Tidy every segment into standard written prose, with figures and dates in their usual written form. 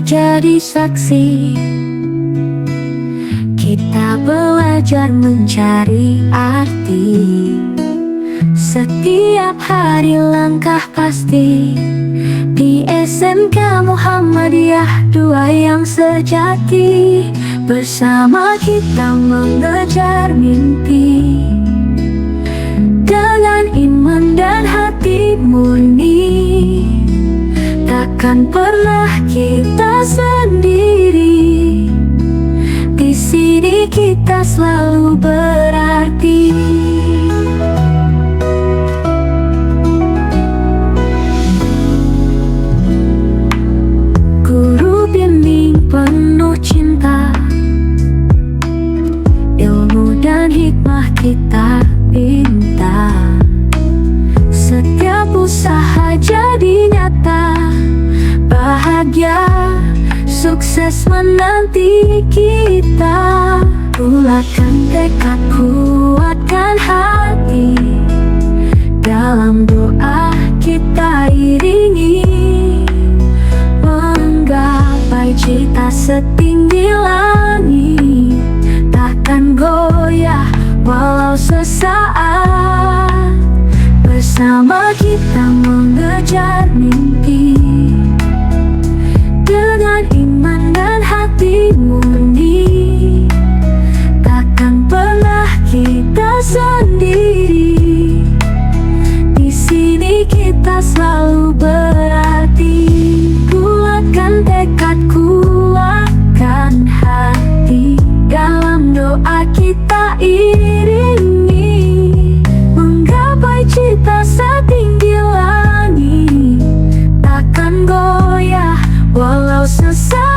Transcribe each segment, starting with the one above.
jadi saksi. Kita belajar mencari arti. Setiap hari langkah pasti di SMK Muhammadiyah 2 yang sejati. Bersama kita mengejar mimpi dengan iman dan hati murni. Takkan pernah kita sendiri. Di sini kita selalu berarti. Guru bimbing penuh cinta, ilmu dan hikmah kita minta. Setiap usaha jadi nyata, bahagia, sukses menanti kita. Bulatkan tekad, kuatkan hati, dalam doa kita iringi. Menggapai cita setinggi langit, takkan goyah walau sesaat. Bersama kita mengejar mimpi dengan iman dan hati murni. Takkan pernah kita sendiri. Di sini kita selalu berarti. Kuatkan tekad, kuatkan hati, dalam doa kita iringi. Menggapai cita setinggi langit, takkan goyah walau sesaat.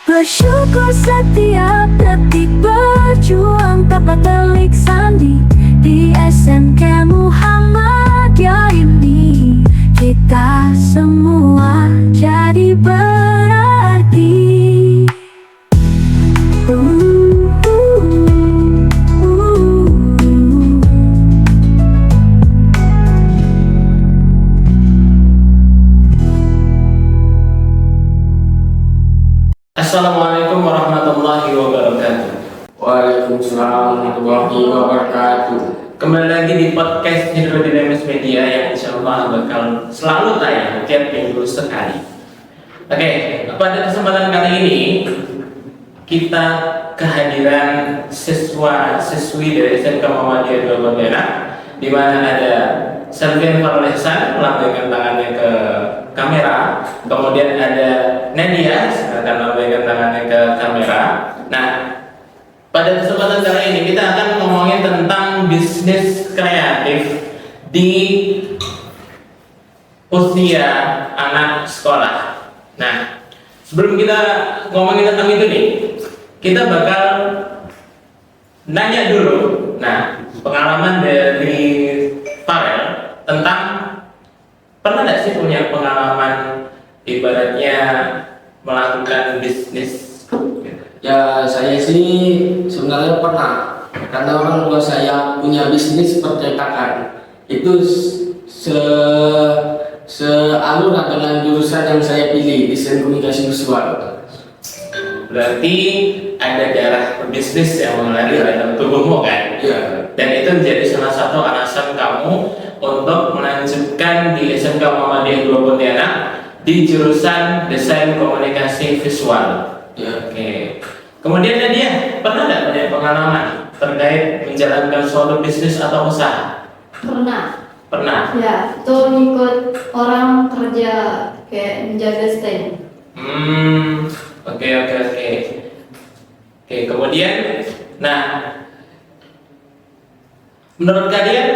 Bersyukur setiap detik, berjuang tanpa telik sandi. Di SMK Muhammadiyah ini kita semua jadi berarti. Assalamualaikum warahmatullahi wabarakatuh. Waalaikumsalam warahmatullahi wabarakatuh. Kembali lagi di podcast Hidrodinamis Media yang insya Allah bakal selalu tayang tiap minggu sekali. Oke, pada kesempatan kali ini kita kehadiran siswa-siswi dari SMK Muhammadiyah 2 Pontianak, di mana ada Selvian Farul Ihsan melambaikan tangannya ke kamera, kemudian ada Nadia akan melambaikan tangannya ke kamera. Nah, pada kesempatan kali ini kita akan ngomongin tentang bisnis kreatif di usia anak sekolah. Nah, sebelum kita ngomongin tentang itu nih, kita bakal nanya dulu. Nah, pengalaman dari Farel tentang pernah nggak sih punya pengalaman ibaratnya melakukan bisnis? Ya, saya sih sebenarnya pernah, karena orang tua saya punya bisnis percetakan. Itu sealuran dengan jurusan yang saya pilih, desain komunikasi visual. Berarti ada darah bisnis yang mengalir dalam tubuhmu kan? Iya. Dan itu menjadi salah satu alasan kamu untuk melanjutkan di SMK Muhammadiyah 2 Pontianak di jurusan desain komunikasi visual. Ya. Oke. Kemudian Nadia, pernah nggak punya pengalaman terkait menjalankan suatu bisnis atau usaha? Pernah. Pernah. Ya, itu ngikut orang kerja kayak menjaga stand. Oke. Kemudian, nah, menurut kalian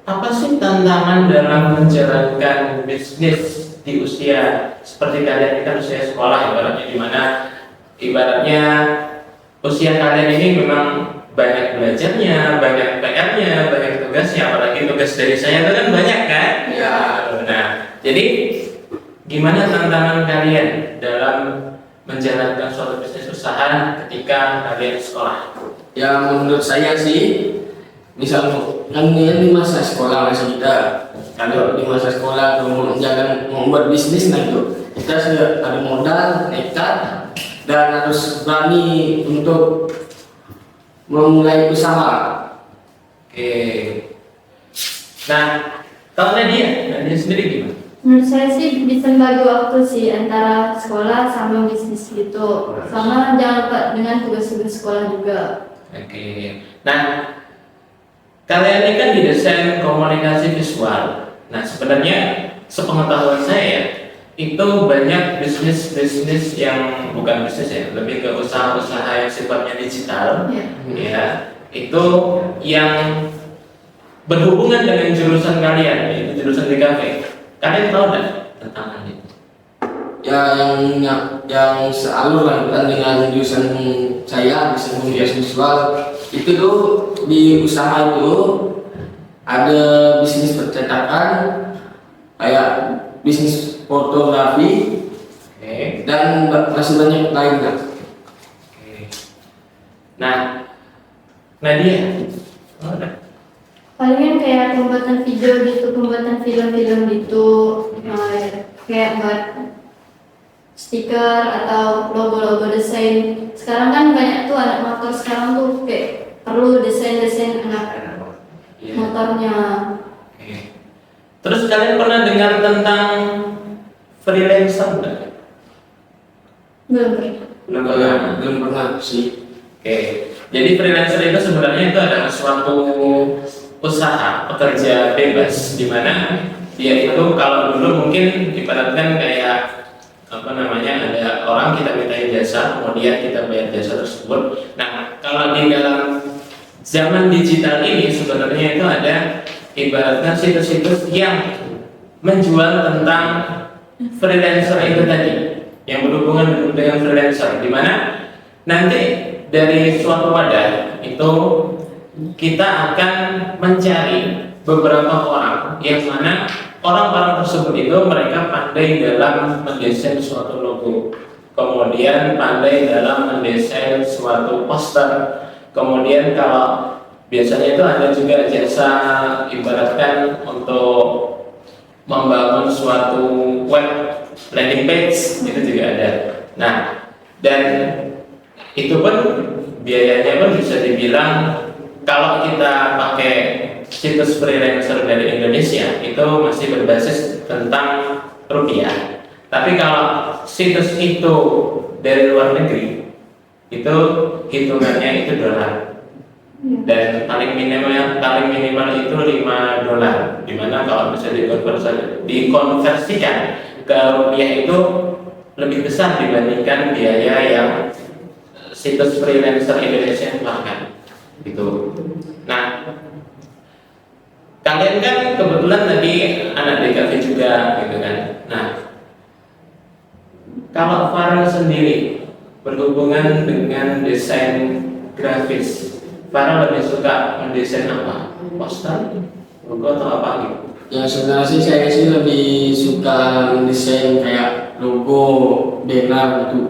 apa sih tantangan dalam menjalankan bisnis di usia seperti kalian ini kan usia sekolah ibaratnya, di mana ibaratnya usia kalian ini memang banyak belajarnya, banyak PR-nya, banyak tugasnya, apalagi tugas dari saya itu kan banyak kan? Ya. Nah, jadi gimana tantangan kalian dalam menjalankan suatu bisnis usaha ketika kalian sekolah? Ya, menurut saya sih, misal kan ini di masa sekolah masih kita, kalau di masa sekolah kalau mau membuat bisnis, nah itu kita sudah ada modal, nekat, dan harus berani untuk memulai usaha. Oke. Nah, kalau Nadia sendiri gimana? Menurut saya sih bisa bagi waktu sih antara sekolah sama bisnis gitu. Sama jangan lupa dengan tugas-tugas sekolah juga. Oke. Nah, kalian ini kan di desain komunikasi visual. Nah, sebenarnya sepengetahuan saya itu banyak bisnis yang bukan bisnis ya, lebih ke usaha-usaha yang sifatnya digital, ya, itu yang berhubungan dengan jurusan kalian, yaitu jurusan DKV. Kalian tahu nggak tentang hal itu? Ya yang sealur lah kan dengan jurusan saya desain komunikasi visual itu tuh di usaha itu ada bisnis percetakan kayak bisnis fotografi dan masih banyak lainnya. Nah, Nadia, oh, ada. Palingan kayak pembuatan video gitu, pembuatan film-film gitu, kayak buat stiker atau logo-logo desain. Sekarang kan banyak tuh anak motor sekarang tuh kayak perlu desain-desain anak motornya. Terus kalian pernah dengar tentang freelancer enggak? Belum pernah sih. Oke. Jadi freelancer itu sebenarnya itu adalah suatu usaha pekerja bebas di mana dia itu kalau dulu mungkin ibaratkan kayak apa namanya, ada orang kita mintain jasa kemudian kita bayar jasa tersebut. Nah, kalau di dalam zaman digital ini sebenarnya itu ada ibaratnya situs-situs yang menjual tentang freelancer itu tadi, yang berhubungan dengan freelancer, di mana nanti dari suatu wadah itu kita akan mencari beberapa orang yang mana orang-orang tersebut itu mereka pandai dalam mendesain suatu logo, kemudian pandai dalam mendesain suatu poster, kemudian kalau biasanya itu ada juga jasa ibaratkan untuk membangun suatu web landing page, itu juga ada. Nah, dan itu pun biayanya pun bisa dibilang kalau kita pakai situs freelancer dari Indonesia itu masih berbasis tentang rupiah. Tapi kalau situs itu dari luar negeri itu hitungannya itu dolar. Dan paling minimal itu $5, dimana kalau bisa dikonversikan ke rupiah itu lebih besar dibandingkan biaya yang situs freelancer Indonesia keluarkan gitu. Nah, kalian kan kebetulan tadi anak DKV juga gitu kan. Nah, kalau Farel sendiri berhubungan dengan desain grafis, Farel lebih suka mendesain apa? Poster, logo atau apa gitu? Ya sebenarnya sih saya sih lebih suka mendesain kayak logo, banner gitu.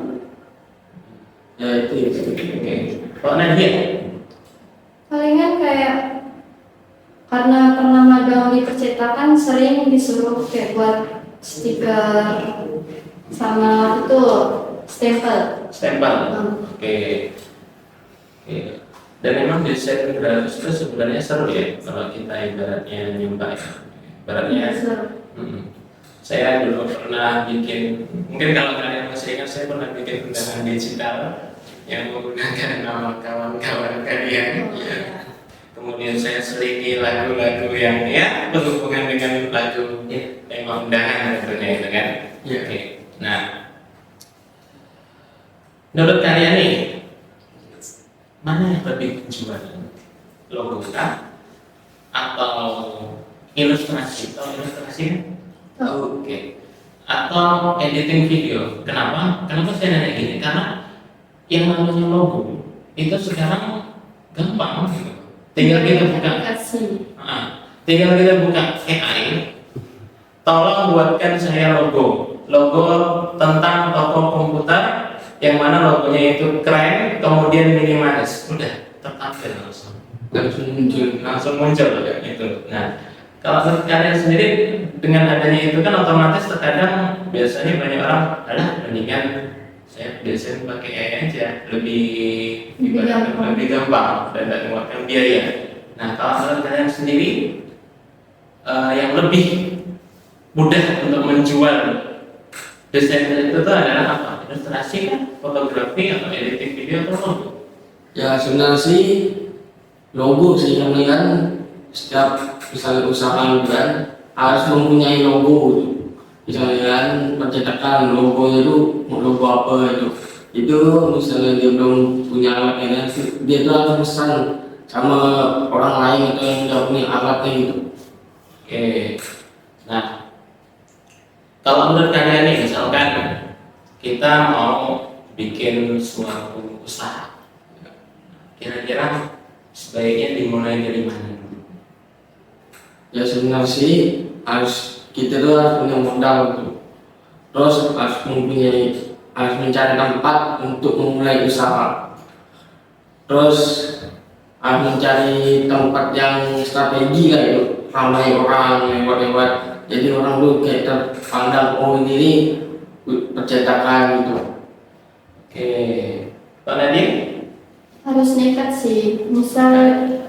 Ya itu. Oke. Kalau Nadia? Palingan kayak karena pernah magang di percetakan sering disuruh kayak buat stiker sama itu stempel. Oke. Dan memang desain grafis itu sebenarnya seru ya kalau kita ibaratnya nyumbang ya. Ibaratnya saya dulu pernah bikin, mungkin kalau kalian masih ingat, saya pernah bikin undangan digital yang menggunakan nama kawan-kawan kalian. Kemudian saya selingi lagu-lagu yang ya berhubungan dengan lagu tema undangan tentunya itu kan. Oke. Nah, menurut kalian nih, mana yang lebih menjual? Logo kah? Atau ilustrasi? Atau ilustrasi? Oke. Atau editing video? Kenapa? Kenapa saya nanya gini? Karena yang namanya logo itu sekarang gampang. Tinggal kita buka AI, tolong buatkan saya logo tentang toko komputer yang mana logonya itu keren, kemudian minimalis, udah tertampil langsung muncul ya, itu. Nah, Kalau menurut kalian sendiri dengan adanya itu kan otomatis terkadang biasanya banyak orang alah mendingan saya biasanya pakai AI aja lebih lebih gampang dan tidak mengeluarkan biaya. Nah kalau menurut kalian sendiri yang lebih mudah untuk menjual desain itu tuh adalah apa? Ilustrasi kan, fotografi atau editing video atau logo? Ya sebenarnya sih logo sih, karena kan setiap misalnya usaha kan harus mempunyai logo gitu. Misalnya kan percetakan logonya itu mau logo apa itu misalnya dia belum punya alatnya kan dia tuh harus pesan sama orang lain atau yang udah punya alatnya gitu. Oke, nah kalau menurut kalian nih misalkan kita mau bikin suatu usaha, kira-kira sebaiknya dimulai dari mana? Ya sebenarnya sih harus kita tuh harus punya modal gitu. Terus harus mencari tempat untuk memulai usaha. Terus harus mencari tempat yang strategi lah itu, ramai orang lewat-lewat. Jadi orang tuh kayak terpandang oh ini percetakan gitu. Oke, Pak Nadia? Harus nekat sih. Misal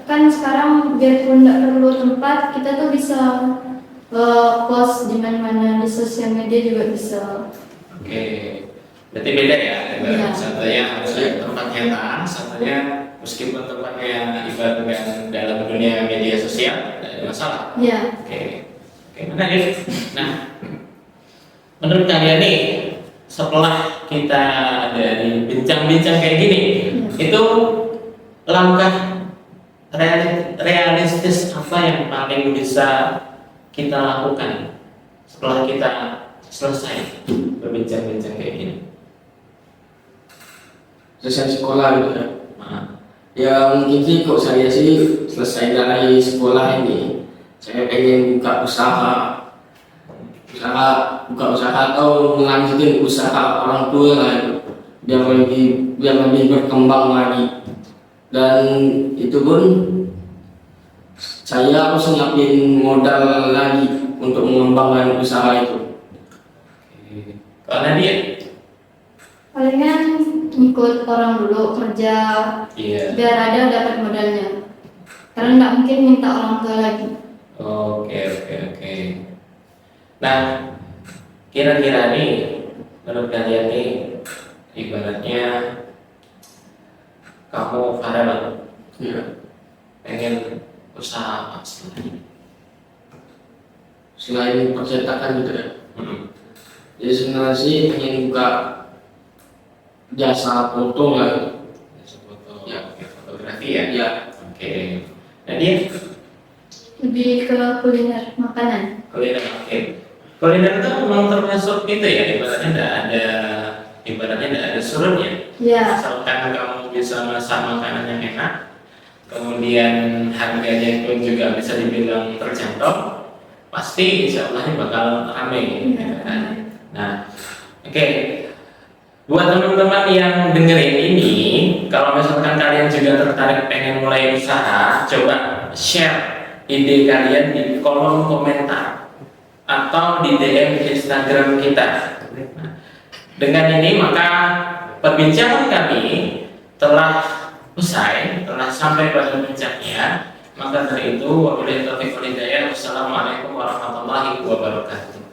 kan sekarang biarpun nggak perlu tempat, kita tuh bisa post di mana-mana di sosial media juga bisa. Oke, berarti beda ya. Iya. Satunya harus ada tempat nyata, satunya meskipun tempatnya ibaratkan dalam dunia media sosial tidak ada masalah. Iya. Oke, menarik. Nah, menurut kalian nih setelah kita dari bincang-bincang kayak gini, itu langkah realistis apa yang paling bisa kita lakukan setelah kita selesai berbincang-bincang kayak gini? Selesai sekolah gitu ya. Nah, Ya mungkin sih kok saya sih selesai dari sekolah ini saya pengen buka buka usaha atau melanjutin usaha orang tua lah itu biar lebih berkembang lagi, dan itu pun saya harus nyiapin modal lagi untuk mengembangkan usaha itu. kalau Nadia? Palingan ikut orang dulu kerja Iya. biar ada dapat modalnya. Karena nggak mungkin minta orang tua lagi. Oke. Nah, kira-kira nih menurut kalian nih ibaratnya kamu Farel Ya. pengen usaha apa setelah ini? Selain percetakan gitu ya. Hmm. Jadi sebenarnya sih pengen buka jasa foto lah. Foto, Ya. fotografi ya. Ya. Oke. Nadia? Lebih ke kuliner makanan. Kuliner, oke. Kuliner itu memang termasuk itu ya, ibaratnya tidak ada surutnya. Ya. Asalkan kamu bisa masak makanan yang enak, kemudian harganya pun juga bisa dibilang terjangkau, pasti insya Allah ini bakal ramai. Gitu kan. Nah, oke. Buat teman-teman yang dengerin ini, kalau misalkan kalian juga tertarik pengen mulai usaha, coba share ide kalian di kolom komentar atau di DM Instagram kita. Nah, dengan ini maka perbincangan kami telah usai, telah sampai pada puncaknya. Maka dari itu, wabillahi taufiq wal hidayah. Wassalamualaikum warahmatullahi wabarakatuh.